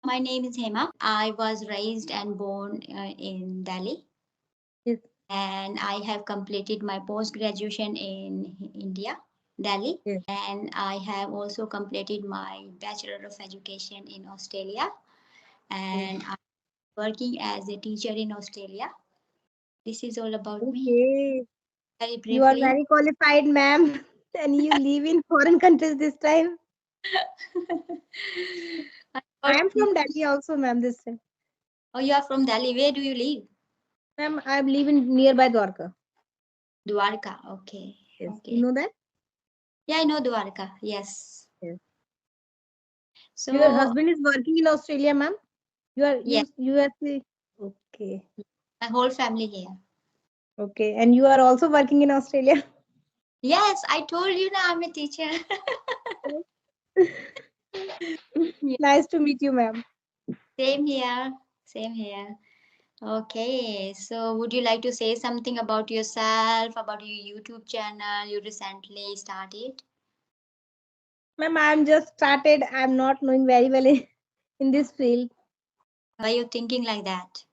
My name is Hema. I was raised and born in Delhi, Yes. and I have completed my post graduation in India, Delhi, Yes. and I have also completed my Bachelor of Education in Australia, Yes. and I'm working as a teacher in Australia. This is all about me, Okay. very You are briefly. very qualified, ma'am. And you live in foreign countries this time. I I thought, am from Delhi also, ma'am, this time. oh, you are from Delhi. Where do you live? Ma'am, I live in nearby Dwarka. Dwarka. Okay, Yes. You okay. know that? Yeah, I know Dwarka. Yes. Yes. Your So, husband is working in Australia, ma'am? You are yeah, USA. Okay. my whole family here. Okay. And you are also working in Australia? Yes, I told you now I'm a teacher. Yeah, Nice to meet you, ma'am. same here. Same here. Okay, so would you like to say something about yourself, about your YouTube channel you recently started? Ma'am, I'm just started. I'm not knowing very well in this field. Why you thinking like that?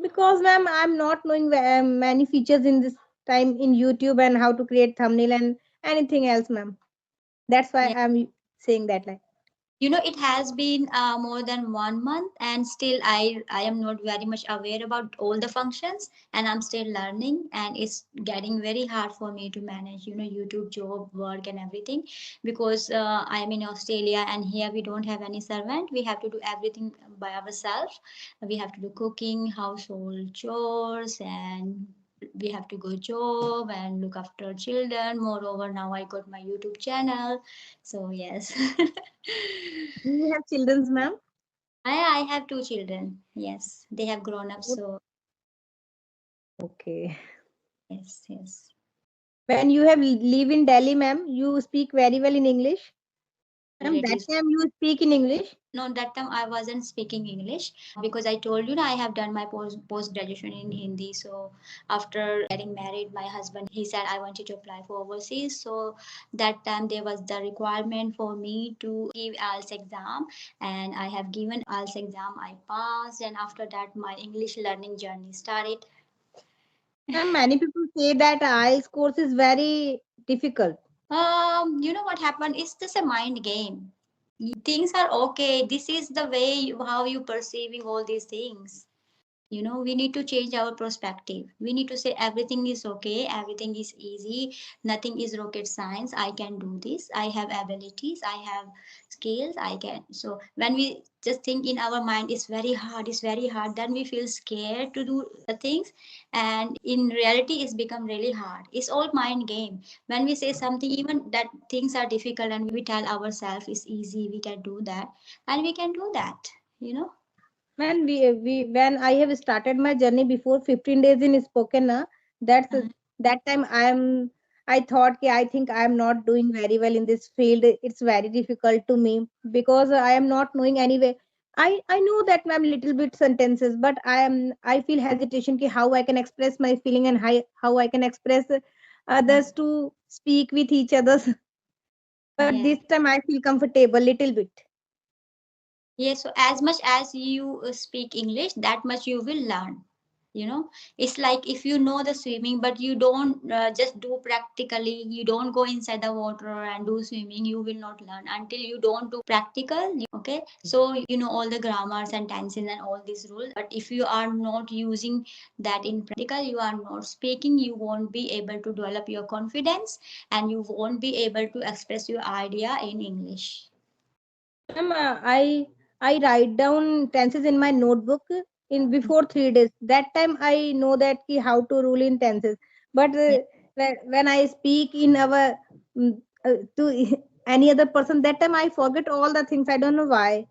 Because, ma'am, I'm not knowing many features in this time in YouTube and how to create thumbnail and anything else, ma'am. That's why Yeah. I'm saying that. Like, You know, it has been more than 1 month, and still I am not very much aware about all the functions, and I'm still learning, and it's getting very hard for me to manage, YouTube job, work, and everything, because I am in Australia, and here we don't have any servant. We have to do everything by ourselves. We have to do cooking, household chores, and we have to go job and look after children. Moreover, now I got my YouTube channel, so yes. do you have children's, ma'am? I have two children. Yes, they have grown up. What- So Okay. yes, yes. When you have live in Delhi, ma'am, you speak very well in English. Ma'am, that Relatives. time you speak in English. No, that time I wasn't speaking English because I told you I have done my post graduation in Hindi. So after getting married, my husband he said I wanted to apply for overseas. So that time there was the requirement for me to give IELTS exam, and I have given IELTS exam. I passed, and after that my English learning journey started. Ma'am, many people say that IELTS course is very difficult. You know what happened? It's just a mind game. Things are okay. This is the way how you perceiving all these things. We need to change our perspective. We need to say everything is okay, everything is easy, nothing is rocket science. I can do this. I have abilities. I have skills. I can. So when we just think in our mind, it's very hard. Then we feel scared to do the things, and in reality, it's become really hard. It's all mind game. When we say something, even that things are difficult, and we tell ourselves it's easy, we can do that, and we can do that. You know. Man, we when I have started my journey before 15 days in spoken, that's Uh-huh. that time I thought कि I think I am not doing very well in this field. It's very difficult to me because I am not knowing anyway. I know that ma'am little bit sentences, but I feel hesitation कि how I can express my feeling and how I can express others to speak with each others. But Yeah. this time I feel comfortable little bit. Yeah, so as much as you speak English, that much you will learn. It's like if you know the swimming, but you don't just do practically, you don't go inside the water and do swimming, you will not learn until you don't do practical. Okay, so you know all the grammars and tenses and all these rules, but if you are not using that in practical, you are not speaking, you won't be able to develop your confidence, and you won't be able to express your idea in English. Ma'am, I write down tenses in my notebook in before 3 days. That time I know that ki how to rule in tenses. But when I speak in our to any other person, that time I forget all the things. I don't know why.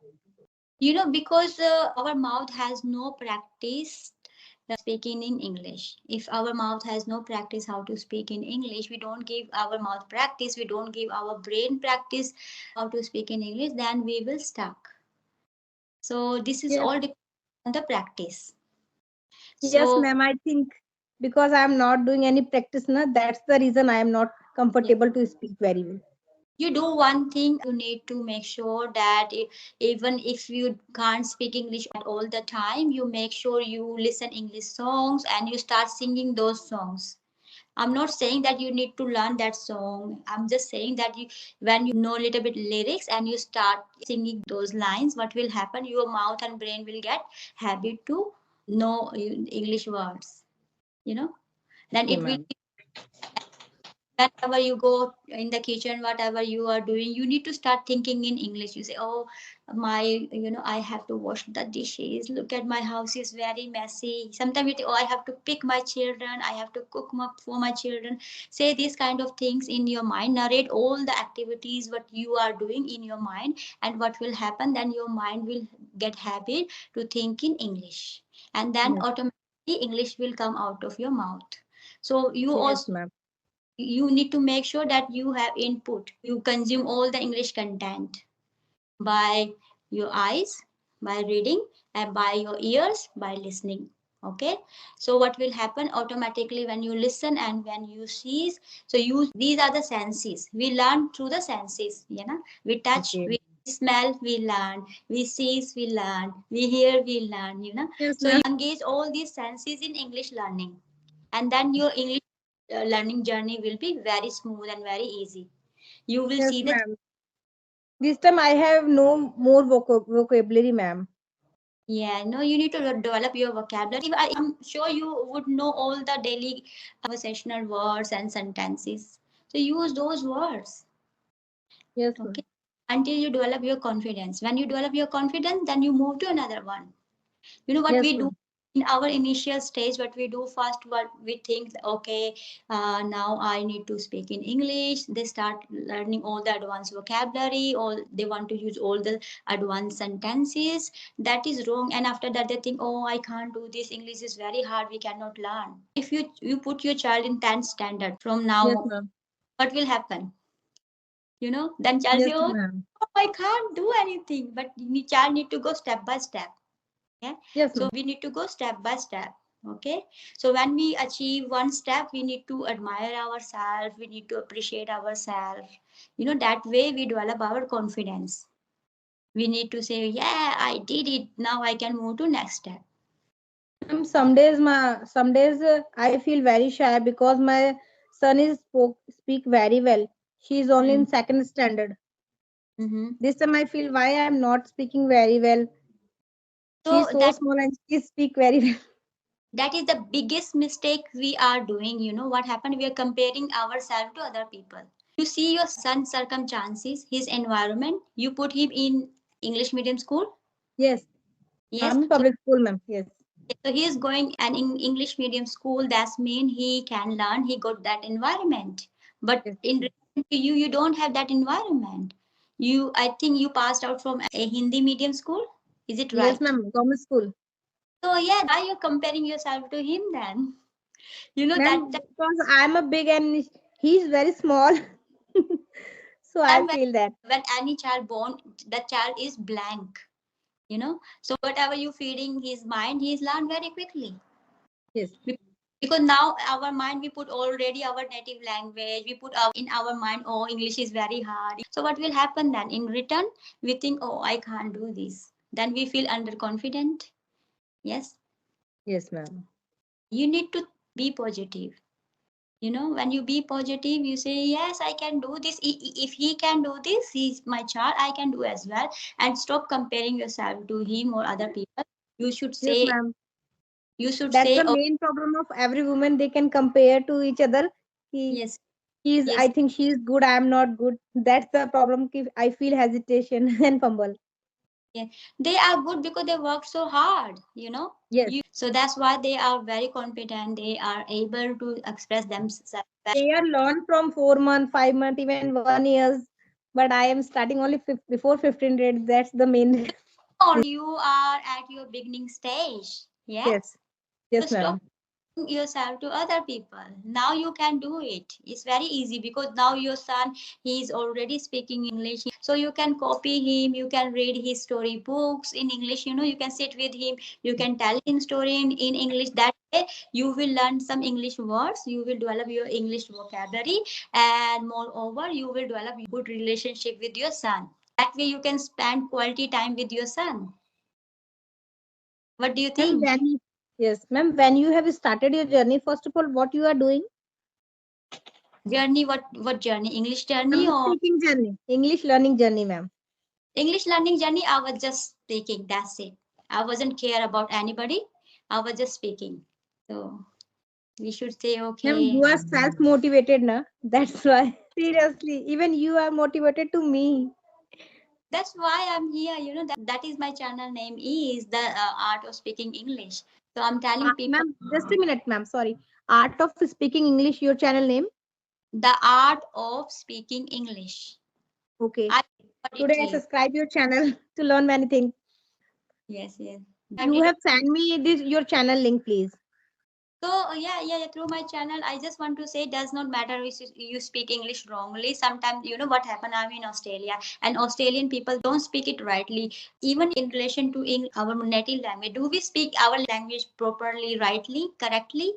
Because our mouth has no practice speaking in English. If our mouth has no practice how to speak in English, we don't give our mouth practice, we don't give our brain practice how to speak in English, then we will stuck. So this is Yes, all depends on the practice. yes, So ma'am. I think because I am not doing any practice, na, that's the reason I am not yeah, comfortable to speak very well. You do one thing, you need to make sure that even if you can't speak English all the time, you make sure you listen English songs and you start singing those songs. I'm not saying that you need to learn that song. I'm just saying that when you know a little bit lyrics and you start singing those lines, what will happen? Your mouth and brain will get habit to know English words. You know, then Okay, it will ma'am. whenever you go in the kitchen, whatever you are doing, you need to start thinking in English. You say, oh, my, I have to wash the dishes, look at my house is very messy. Sometimes you think, oh, I have to pick my children, I have to cook for my children. Say these kind of things in your mind, narrate all the activities what you are doing in your mind, and what will happen, then your mind will get habit to think in English, and then Yes, automatically English will come out of your mouth. So you yes, also, ma'am. you need to make sure that you have input, you consume all the English content by your eyes, by reading, and by your ears, by listening. Okay, so what will happen automatically when you listen and when you see? So you, these are the senses, we learn through the senses, we touch, Okay. we smell, we learn, we see, we learn, we hear, we learn, Yes, so ma'am. you engage all these senses in English learning, and then your English learning journey will be very smooth and very easy. You will Yes, see the, ma'am. This time I have no more vocabulary, ma'am. yeah, no, you need to develop your vocabulary. I'm sure you would know all the daily conversational words and sentences. So use those words, Yes, okay, ma'am. until you develop your confidence. When you develop your confidence, then you move to another one. What Yes, we do ma'am. in our initial stage, what we do first, what we think, okay, now I need to speak in English. They start learning all the advanced vocabulary, or they want to use all the advanced sentences. That is wrong, and after that they think, oh, I can't do this, English is very hard, we cannot learn. If you put your child in 10th standard from Yes, now, ma'am. what will happen? Then child Yes, say, oh, ma'am. I can't do anything, but child need to go step by step. Yeah, Yes, so ma'am. we need to go step by step. Okay, so when we achieve one step, we need to admire ourselves, we need to appreciate ourselves. That way we develop our confidence. We need to say, yeah, I did it, now I can move to next step. Ma'am, some days I feel very shy because my son is speak very well. She is only in second standard. Mm-hmm. This time I feel why I am not speaking very well. She So is so small and she speak very well. that is the biggest mistake we are doing. What happened, we are comparing ourselves to other people. You see your son's circumstances, his environment, you put him in English medium school. Yes, Yes, I'm in public school, ma'am. Yes, so he is going an English medium school. That's mean he can learn. He got that environment. But yes, in relation to you, you don't have that environment. I think you passed out from a Hindi medium school. Is it yes, right? ma'am. Government school, So yeah, why you're comparing yourself to him then? ma'am. Because I'm a big and he's very small, so I Time feel that. when any child born, the child is blank. So whatever you feeding his mind, he's learned very quickly. Yes, Because now our mind, we put already our native language, we put in our mind, oh, English is very hard. So what will happen then? In return, we think, oh, I can't do this. Then we feel underconfident. Yes, yes, ma'am. you need to be positive. When you be positive, you say, yes, I can do this. If he can do this, he's my child, I can do as well. And stop comparing yourself to him or other people. You should Yes, say, ma'am. you should That's say, the oh, main problem of every woman. They can compare to each other. He, yes, he's. I yes. think she's good. I'm not good. That's the problem. I feel hesitation and fumble. Yeah, they are good because they work so hard. Yes, So that's why they are very competent. They are able to express themselves. they are learned from 4 months, 5 months, even 1 years. But I am starting only before 15 days. That's the main. Or you are at your beginning stage. Yeah. Yes, So yes, stop ma'am. yourself to other people. Now you can do it. It's very easy because now your son, he is already speaking English. So you can copy him, you can read his story books in English, you can sit with him, you can tell him story in English. That you will learn some English words, you will develop your English vocabulary, and moreover, you will develop a good relationship with your son. That way, you can spend quality time with your son. What do you Ma'am, think? yes, ma'am, when you have started your journey, first of all, what you are doing? Journey, what journey? English journey Ma'am, or speaking journey, English learning journey, ma'am. English learning journey? I was just speaking. That's it. I wasn't care about anybody. I was just speaking. So we should say Ma'am, okay. you are self-motivated, na? That's why. Seriously, even you are motivated to me. That's why I'm here. That is my channel name is the art of speaking English. So I'm telling people Ma'am, just a minute, ma'am. Sorry. Art of speaking English, your channel name? the art of speaking English. Okay. I put it Today I here. subscribe your channel to learn many things. Yes, yes. I You did. have sent me this your channel link, please. So yeah. Through my channel, I just want to say, it does not matter if you speak English wrongly. Sometimes you know what happened. I'm in Australia, and Australian people don't speak it rightly. Even in relation to our native language, do we speak our language properly, rightly, correctly?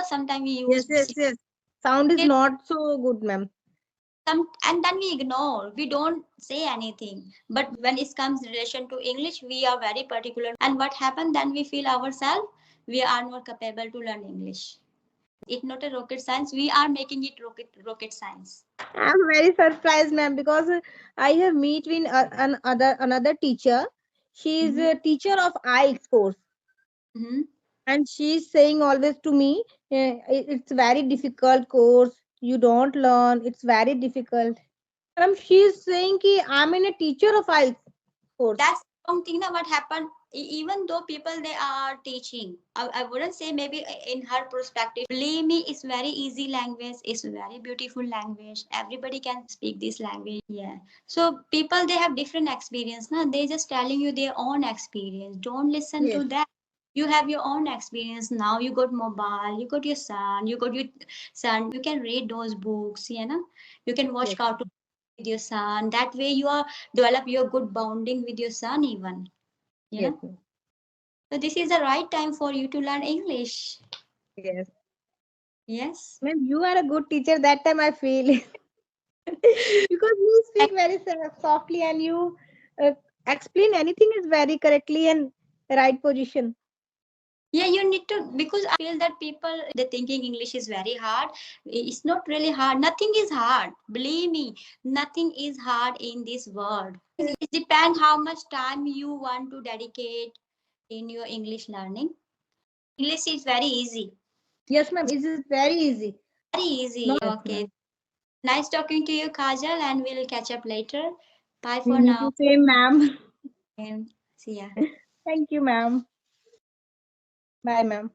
Sometimes we Yes, use yes, yes. Sound is not so good, ma'am. and then we ignore. We don't say anything. But when it comes relation to English, we are very particular. And what happened? Then we feel ourselves we are not capable to learn English. It's not a rocket science. We are making it rocket science. I'm very surprised, ma'am, because I have met with another teacher. She is Mm-hmm. a teacher of IELTS course, Mm-hmm. and she's saying always to me, it's very difficult course. You don't learn. It's very difficult. She's saying ki I'm in a teacher of IELTS course. That's the wrong thing. Now, what happened? Even though people they are teaching, I wouldn't say maybe in her perspective. Believe me, it's very easy language. It's very beautiful language. Everybody can speak this language. Yeah. So people they have different experience. Now they just telling you their own experience. Don't listen Yes, to that. You have your own experience now. You got mobile. You got your son. You got your son. You can read those books. You can watch yes, cartoons with your son. That way you are develop your good bonding with your son even. you yes, know so this is the right time for you to learn English. yes. Yes. Ma'am, you are a good teacher. That time I feel because you speak very softly and you uh, explain anything is very correctly and right position. Yeah, you need to, because I feel that people they thinking English is very hard. It's not really hard. Nothing is hard, believe me. Nothing is hard in this world. It depends how much time you want to dedicate in your English learning. English is very easy. Yes, ma'am. It is very easy. Very easy. Not yes, Okay. ma'am. Nice talking to you, Kajal, and we'll catch up later. Bye for Me now. too, same, ma'am. And see ya. Thank you, ma'am. Bye, ma'am.